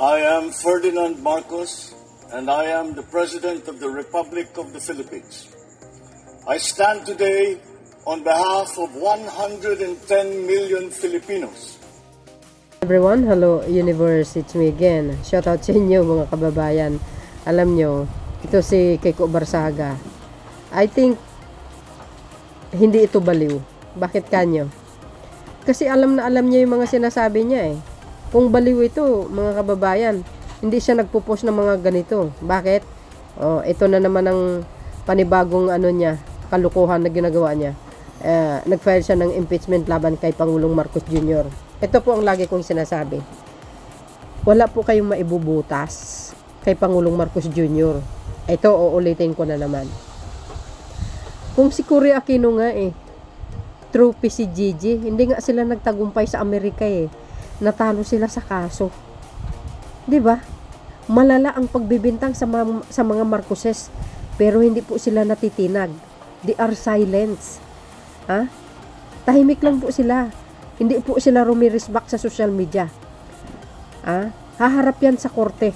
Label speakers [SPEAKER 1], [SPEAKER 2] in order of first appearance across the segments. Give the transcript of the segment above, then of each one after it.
[SPEAKER 1] I am Ferdinand Marcos, and I am the President of the Republic of the Philippines. I stand today on behalf of 110 million Filipinos.
[SPEAKER 2] Everyone, hello universe, it's me again. Shout out sa inyo mga kababayan. Alam nyo, ito si Kiko Barsaga. I think hindi ito baliw. Bakit kanyo? Kasi alam na alam niya yung mga sinasabi niya eh. Kung baliw ito, mga kababayan, hindi siya nagpo-post ng mga ganito. Bakit? Oh, ito na naman ang panibagong ano niya, kalukuhan na ginagawa niya. Nag-file siya ng impeachment laban kay Pangulong Marcos Jr. Ito po ang lagi kong sinasabi. Wala po kayong maibubutas kay Pangulong Marcos Jr. Ito, uulitin ko na naman. Kung si Cory Aquino nga eh, trophy si Gigi, hindi nga sila nagtagumpay sa Amerika eh. Natalo sila sa kaso. 'Di ba? Malala ang pagbibintang sa mga Marcoses, pero hindi po sila natitinag. They are silence. Ha? Tahimik lang po sila. Hindi po sila rumirisbak sa social media. Ha? Haharap yan sa korte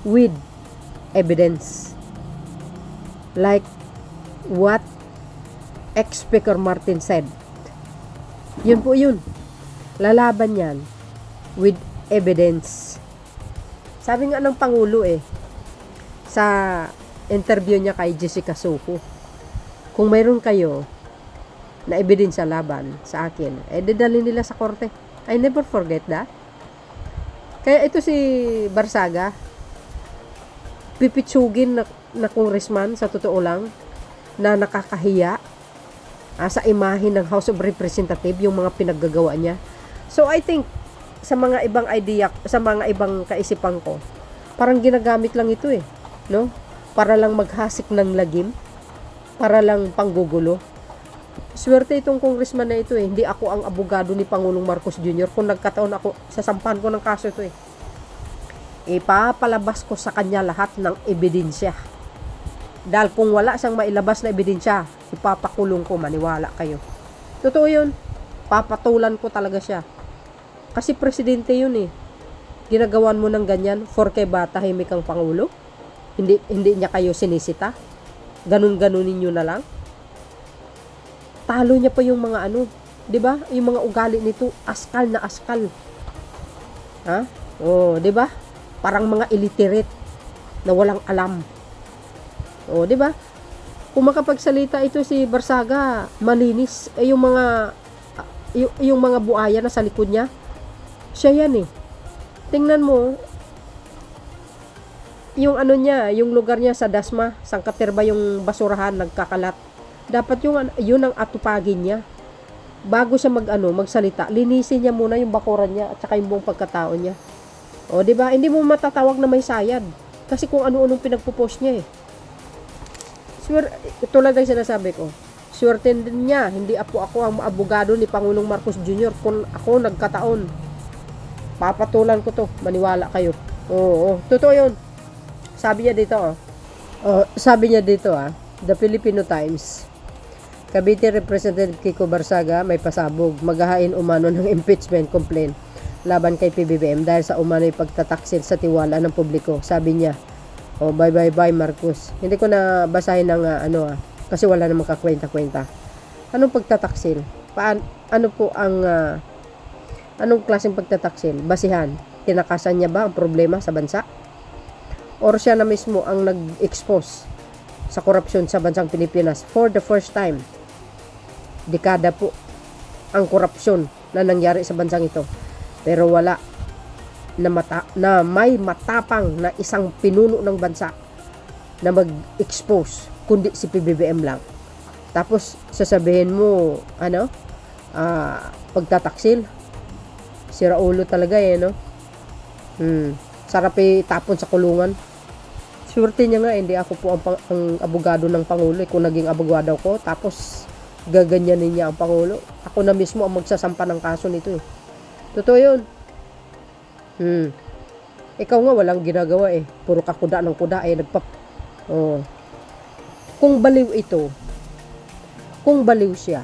[SPEAKER 2] with evidence. Like what ex-Speaker Martin said. Yun po yun. Lalaban yan with evidence. Sabi nga ng Pangulo eh, sa interview niya kay Jessica Soho, kung mayroon kayo na ebidensya laban sa akin, dedalhin nila sa korte. I never forget that. Kaya ito si Barsaga, pipitsugin na congressman, sa totoo lang, na nakakahiya sa imahe ng House of Representatives yung mga pinaggagawa niya. So I think sa mga ibang idea, sa mga ibang kaisipan ko, parang ginagamit lang ito eh, no? Para lang maghasik ng lagim, para lang panggugulo. Swerte itong congressman na ito eh. Hindi ako ang abogado ni Pangulong Marcos Jr. Kung nagkataon ako, sasampahan ko ng kaso ito eh. Ipapalabas ko sa kanya lahat ng ebidensya. Dahil kung wala siyang mailabas na ebidensya, ipapakulong ko, maniwala kayo. Totoo yun. Papatulan ko talaga siya. Kasi presidente yun eh. Ginagawan mo ng ganyan, forke ba tahimik ang Pangulo? Hindi niya kayo sinisita? Ganun-ganunin nyo na lang? Talo niya pa yung mga ano, 'di ba? Yung mga ugali nito, askal na askal. Ha? Oh, 'di ba? Parang mga illiterate na walang alam. Oh, 'di ba? Kung makapagsalita ito si Barsaga, malinis yung mga buaya na sa likod niya. Siya yan eh. Tingnan mo yung ano niya, yung lugar niya sa Dasma, Sangkaterba, yung basurahan nagkakalat. Dapat yun ang atupagin niya. Bago siya magsalita, linisin niya muna yung bakuran niya at saka yung buong pagkatao niya. O, 'di ba? Hindi mo matatawag na may sayad kasi kung ano-anong pinagpo-post niya eh. Tulad ng sinasabi ko, swerte din niya, hindi ako ang abogado ni Pangulong Marcos Jr. Kung ako nagkataon, papatulan ko to, maniwala kayo. Oo, totoo yun. Sabi niya dito, The Filipino Times, Cavite Representative Kiko Barsaga may pasabog, maghahain umano ng impeachment complaint laban kay PBBM dahil sa umano'y pagtataksil sa tiwala ng publiko. Sabi niya, bye Marcos. Hindi ko na basahin ng kasi wala namang kakwenta-kwenta. Anong pagtataksil? Ano po ang anong klaseng pagtataksil? Basihan, tinakasan niya ba ang problema sa bansa? Or siya na mismo ang nag-expose sa korupsyon sa bansang Pilipinas for the first time? Dekada po ang korupsyon na nangyari sa bansang ito. Pero wala na may matapang na isang pinuno ng bansa na mag-expose, kundi si PBBM lang. Tapos sasabihin mo pagtataksil, sira ulo talaga eh, no? Sarap tapon sa kulungan. Swerte niya nga, hindi ako po ang abogado ng Pangulo. Kung naging abogado ko, tapos gaganyanin niya ang Pangulo, ako na mismo ang magsasampa ng kaso nito eh. Totoo yun. Ikaw nga walang ginagawa eh. Puro ka kuda ng kuda eh. Kung baliw ito, kung baliw siya,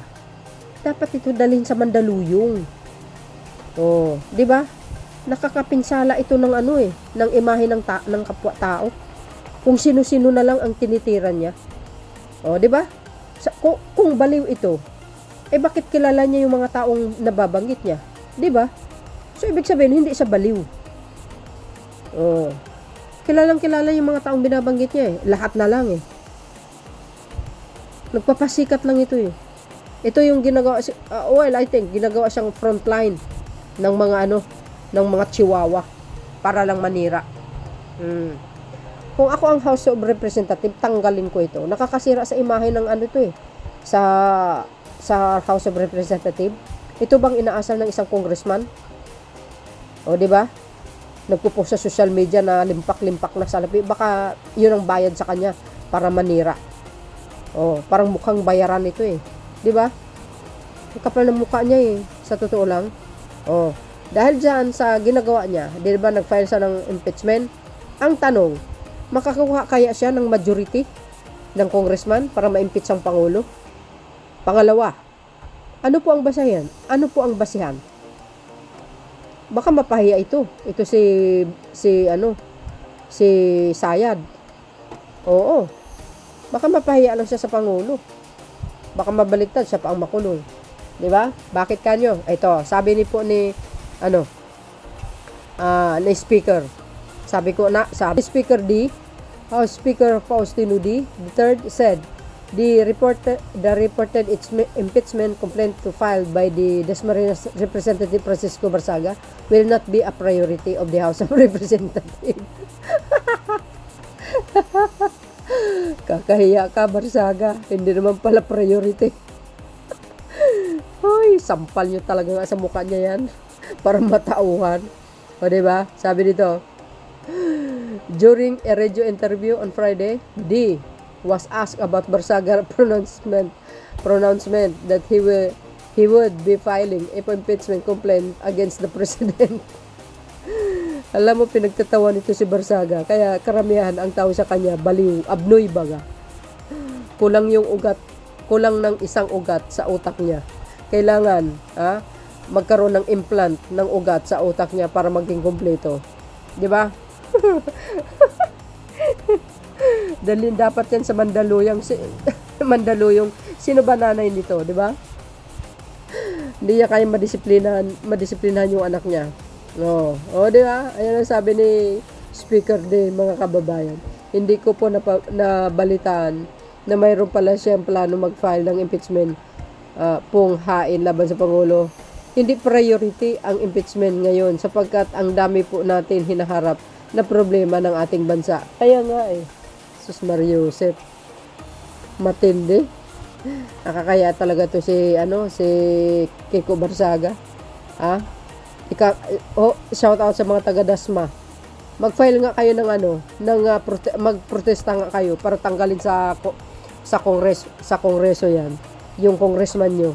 [SPEAKER 2] dapat ito dalhin sa Mandaluyong. 'Di ba? nakakapinsala ito ng ano ng imahe ng kapwa-tao. Kung sino-sino na lang ang tinitiran niya. O, di ba? Kung baliw ito, bakit kilala niya yung mga taong nababanggit niya? Di ba? So, ibig sabihin, hindi siya baliw. O, kilalang kilala yung mga taong binabanggit niya Lahat na lang Nagpapasikat lang ito Ito yung ginagawa, I think, ginagawa siyang frontline ng mga ng mga chihuahua para lang manira. Kung ako ang House of Representative, tanggalin ko ito. Nakakasira sa imahe ng sa House of Representative. Ito bang inaasal ng isang congressman? O, di ba? Nagpo-post sa social media na limpak-limpak na salapi. Baka yun ang bayad sa kanya para manira. O, parang mukhang bayaran ito di ba? Kapal ng mukha niya sa totoo lang. O, dahil dyan sa ginagawa niya, di ba nag-file siya ng impeachment? Ang tanong, makakuha kaya siya ng majority ng congressman para ma-impeach ang Pangulo? Pangalawa, ano po ang basehan? Baka mapahiya ito. Ito si Sayad. Oo. Baka mapahiya lang siya sa Pangulo. Baka mabaliktad siya pa ang makulong. 'Di ba? Bakit kanyo? Ito, sabi ni Speaker. Sabi Speaker D, House Speaker Faustino D, the third said, the reported impeachment complaint to filed by the Dasmariñas Representative Francisco Barsaga will not be a priority of the House of Representatives. Kakahiya ka, Barsaga. Hindi naman pala priority. Hoy, sampal nyo talaga nga sa mukha niya yan. Para matauhan. O, diba? Sabi dito, during a radio interview on Friday, D was asked about Barsaga pronouncement that he would be filing a impeachment complaint against the president. Alam mo, pinagtatawa nito si Barsaga. Kaya karamihan ang tao sa kanya, baliw, abnoy baga. Kulang ng isang ugat sa utak niya. Kailangan, magkaroon ng implant ng ugat sa utak niya para maging kompleto. Di ba? Dalhin dapat yan sa Mandaluyong. Sino ba nanay nito, di ba? Hindi niya kaya madisiplinahan yung anak niya. No. O, di ba? Ayan ang sabi ni Speaker din, mga kababayan. Hindi ko po nabalitaan na mayroon pala siyang plano mag-file ng impeachment pong hain laban sa Pangulo. Hindi priority ang impeachment ngayon sapagkat ang dami po natin hinaharap na problema ng ating bansa. Kaya nga Sus Mario Joseph, matindi. Nakakaya talaga to si Kiko Barsaga. Shout out sa mga taga Dasma. Mag-file nga kayo magprotesta nga kayo para tanggalin sa kongreso yan. Yung congressman nyo.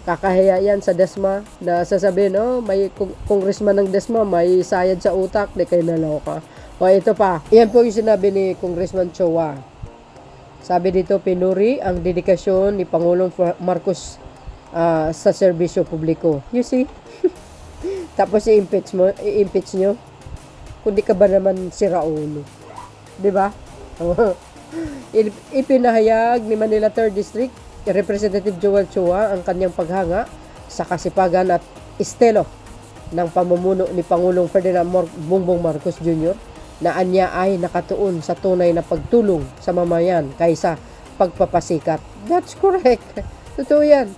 [SPEAKER 2] Kakahiya yan sa Dasma na sasabihin, may congressman ng Dasma, may sayad sa utak, di kayo naloka. O ito pa, yan po yung sinabi ni Congressman Chua. Sabi dito, pinuri ang dedikasyon ni Pangulong Marcos sa serbisyo publiko. You see? Tapos i-impeach nyo. Kundi ka ba naman si Raulo? Diba? Ipinahayag ni Manila 3rd District Representative Joel Chua ang kanyang paghanga sa kasipagan at estilo ng pamumuno ni Pangulong Ferdinand Bongbong Marcos Jr. na anya ay nakatuon sa tunay na pagtulong sa mamayan kaysa pagpapasikat. That's correct. Totoo yan.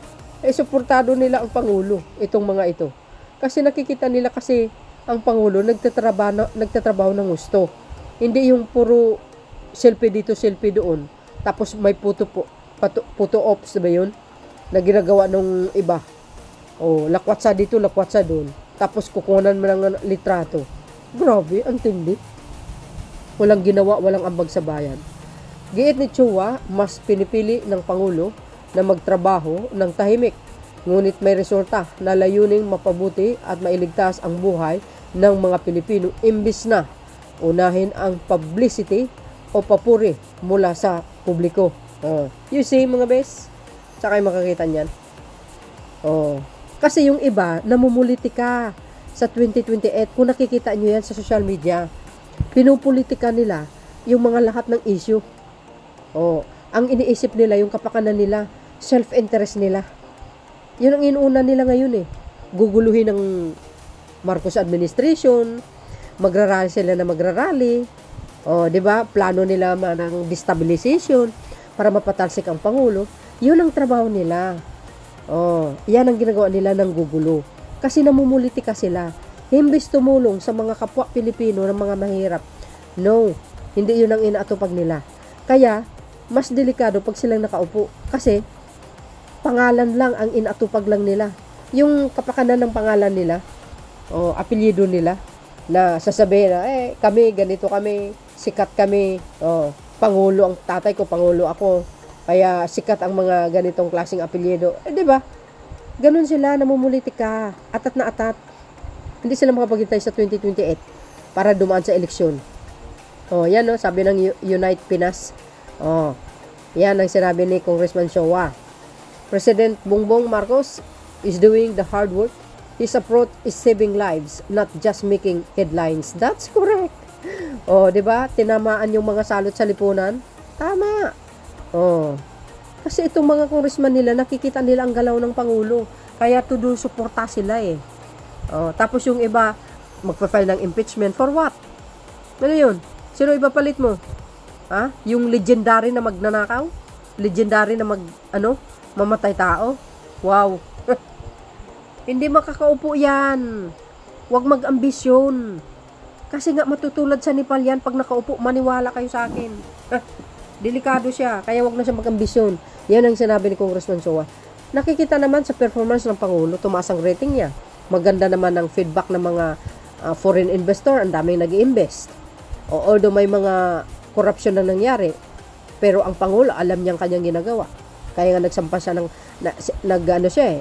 [SPEAKER 2] Suportado nila ang Pangulo, itong mga ito. Kasi nakikita nila kasi ang Pangulo nagtatrabaho ng gusto. Hindi yung puro selfie dito, selfie doon. Tapos may photo ops, ba yun? Na ginagawa nung iba. Lakwatsa dito, lakwatsa doon. Tapos kukunan mo ng litrato. Grabe, ang tindi. Walang ginawa, walang ambag sa bayan. Giit ni Chua, mas pinipili ng Pangulo na magtrabaho ng tahimik. Ngunit may resulta na layuning mapabuti at mailigtas ang buhay ng mga Pilipino imbis na unahin ang publicity o papuri mula sa publiko. You see, mga bes? Tsaka yung makakita niyan. Kasi yung iba, namumulitika sa 2028. Kung nakikita nyo yan sa social media, pinupolitika nila yung mga lahat ng issue. Ang iniisip nila, yung kapakanan nila, self-interest nila. Yun ang inuuna nila ngayon Guguluhin ng Marcos administration, magrarally sila na magrarally. Di ba? Plano nila ng destabilization para mapatalsik ang Pangulo. Yun ang trabaho nila. Yan ang ginagawa nila ng gugulo. Kasi namumulitika sila. Imbis tumulong sa mga kapwa Pilipino ng mga mahirap. No, hindi yun ang inaatupag nila. Kaya, mas delikado pag silang nakaupo. Kasi, pangalan lang ang inaatupag lang nila. Yung kapakanan ng pangalan nila, apelyido nila, na sasabihin na, kami, ganito kami, sikat kami, Pangulo ang tatay ko, Pangulo ako, kaya sikat ang mga ganitong klaseng apelyido. Di ba? Ganun sila, namumulitika, atat na atat. Hindi sila makapaghintay sa 2028 para dumaan sa eleksyon. Yan sabi ng Unite Pinas. Yan ang sinabi ni Congressman Showa. President Bongbong Marcos is doing the hard work. His approach is saving lives, not just making headlines. That's correct. Di ba? Tinamaan yung mga salot sa lipunan. Tama. Kasi itong mga congressman nila, nakikita nila ang galaw ng Pangulo. Kaya todo suporta sila tapos yung iba, magpa-file ng impeachment. For what? Ano yun? Sino iba palit mo? Yung legendary na magnanakaw? Legendary na mamatay tao? Wow. Hindi makakaupo yan. Huwag mag-ambisyon. Kasi nga matutulad sa Nepal yan. Pag nakaupo, maniwala kayo sa akin. Delikado siya. Kaya huwag na siya mag-ambisyon. Yan ang sinabi ni Congressman Showa. Nakikita naman sa performance ng Pangulo, tumaas ang rating niya. Maganda naman ang feedback ng mga foreign investor. Ang daming nag-i-invest. Although may mga corruption na nangyari, pero ang Pangulo, alam niyang kanyang ginagawa. Kaya nga nagsampa siya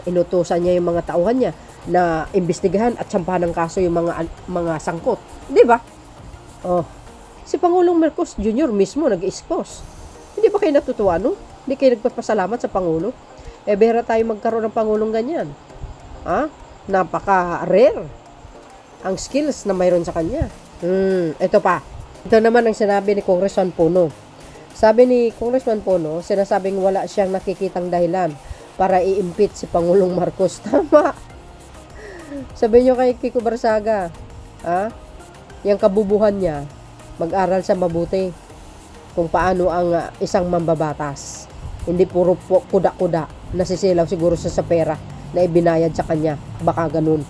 [SPEAKER 2] inutusan niya yung mga tauhan niya na imbestigahan at sampahan ng kaso yung mga sangkot. Di ba? Si Pangulong Marcos Jr. mismo nag-expose. Hindi ba kayo natutuwa, no? Hindi kayo nagpapasalamat sa Pangulo? Bihira tayo magkaroon ng Pangulong ganyan. Napaka-rare ang skills na mayroon sa kanya. Ito pa. Ito naman ang sinabi ni Congressman Puno. Sabi ni Congressman Puno, sinasabing wala siyang nakikitang dahilan para i-impeach si Pangulong Marcos. Tama. Sabi niyo kay Kiko Barsaga, yung kabubuhan niya, mag-aral sa mabuti kung paano ang isang mambabatas. Hindi puro kuda-kuda, nasisilaw siguro sa pera na ibinayad sa kanya. Baka ganun.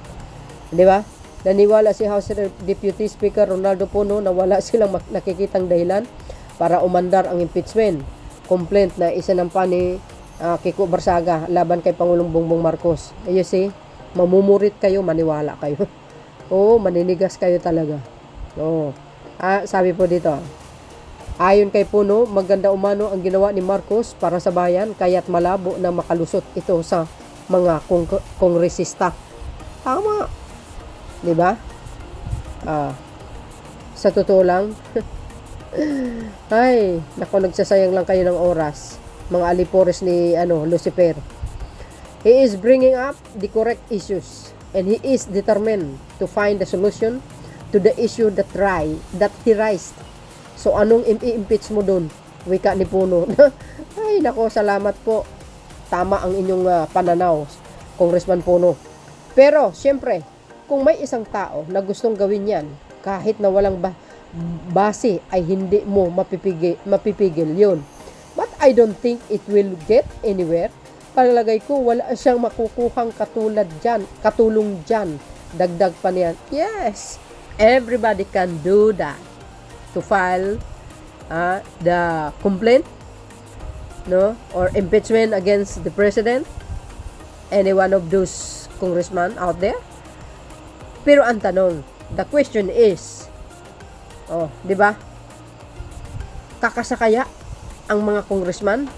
[SPEAKER 2] Di ba? Naniwala si House Deputy Speaker Ronaldo Puno na wala silang nakikitang dahilan para umandar ang impeachment. Complaint na isinampa ni Kiko Barsaga laban kay Pangulong Bongbong Marcos. You see, mamumurit kayo, maniwala kayo. Maninigas kayo talaga. Sabi po dito, ayon kay Puno, maganda umano ang ginawa ni Marcos para sa bayan, kaya't malabo na makalusot ito sa mga kongresista. Tama. Diba? Sa totoo lang, ay, nagsasayang lang kayo ng oras. Mga alipores ni Lucifer. He is bringing up the correct issues and he is determined to find the solution to the issue that he raised. So, anong i-impeach mo dun? Wika ni Puno. Ay, nako, salamat po. Tama ang inyong pananaw, Congressman Puno. Pero, syempre, kung may isang tao na gustong gawin yan, kahit na walang base, ay hindi mo mapipigil yun. But I don't think it will get anywhere. Palagay ko, wala siyang makukuhang katulong dyan. Dagdag pa niyan. Yes, everybody can do that. To file the complaint, or impeachment against the president, any one of those congressmen out there. Pero ang tanong, the question is, di ba? Kakasakaya ang mga congressman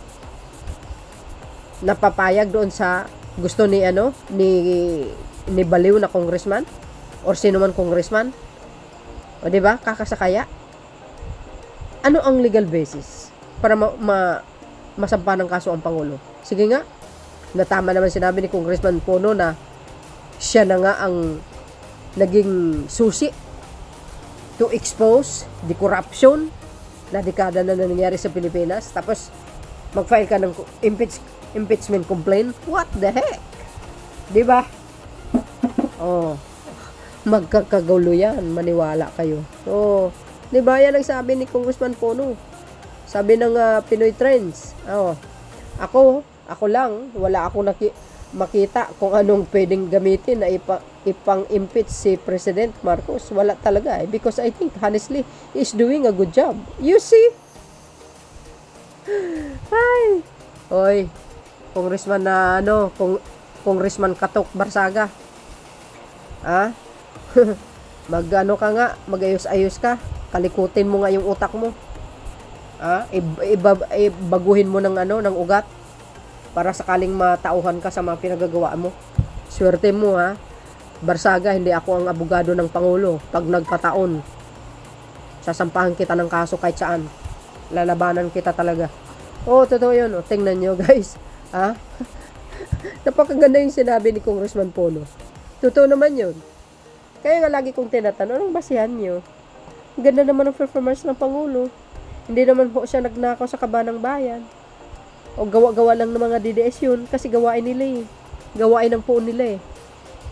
[SPEAKER 2] napapayag doon sa gusto ni baliw na congressman or sino man congressman? Di ba? Kakasakaya. Ano ang legal basis para masampa ng kaso ang Pangulo? Sige nga, natama naman sinabi ni Congressman Puno na siya na nga ang naging susi to expose the corruption na dekada na nangyari sa Pilipinas. Tapos, mag-file ka ng impeachment complaint. What the heck? Diba? Oh, magkakagulo yan. Maniwala kayo. So, diba yan ang sabi ni Congressman Pono? Sabi ng Pinoy Trends. Oh, ako lang, wala akong makita kung anong pwedeng gamitin na ipang-impeach si President Marcos. Wala talaga eh. Because I think, honestly, he's doing a good job. You see? Ay! Oy, Congressman na Congressman Katok Barsaga. Ha? Mag-ano ka nga, mag-ayos-ayos ka. Kalikutin mo nga yung utak mo. Ha? Baguhin mo ng ugat para sakaling matauhan ka sa mga pinagagawa mo. Swerte mo, ha? Barsaga, hindi ako ang abogado ng Pangulo. Pag nagpataon, sasampahan kita ng kaso kahit saan. Lalabanan kita talaga. Oh, totoo yun. Oh, tingnan nyo, guys. Ha? Napakaganda yung sinabi ni Congressman Pono. Totoo naman yun. Kaya nga lagi kong tinatanong, anong basihan nyo? Ganda naman ang performance ng Pangulo. Hindi naman po siya nagnakaw sa kabanang bayan. O gawa-gawa lang ng mga DDS yun kasi gawain nila eh. Gawain ng poon nila eh.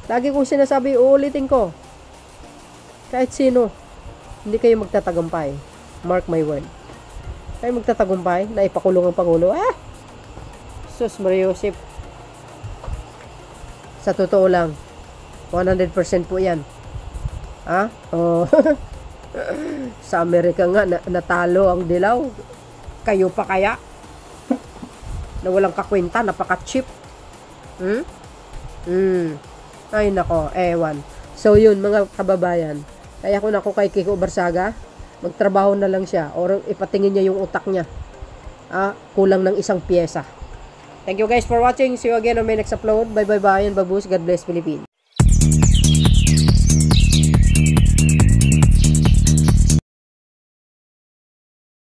[SPEAKER 2] Lagi kong sinasabi, uulitin ko. Kahit sino, hindi kayo magtatagumpay. Mark my word. Kayo magtatagumpay na ipakulong ang Pangulo. Sus Maria Josep. Sa totoo lang, 100% po yan. Ha? Oh. Sa Amerika nga, natalo ang dilaw. Kayo pa kaya? Na walang kakwenta, napaka-cheap. Ay nako, ewan. So yun mga kababayan, kaya kung ako kay Kiko Barsaga, magtrabaho na lang siya or ipatingin niya yung utak niya. Kulang ng isang pyesa. Thank you guys for watching. See you again on my next upload. Bye bye bye and babus. God bless Philippines.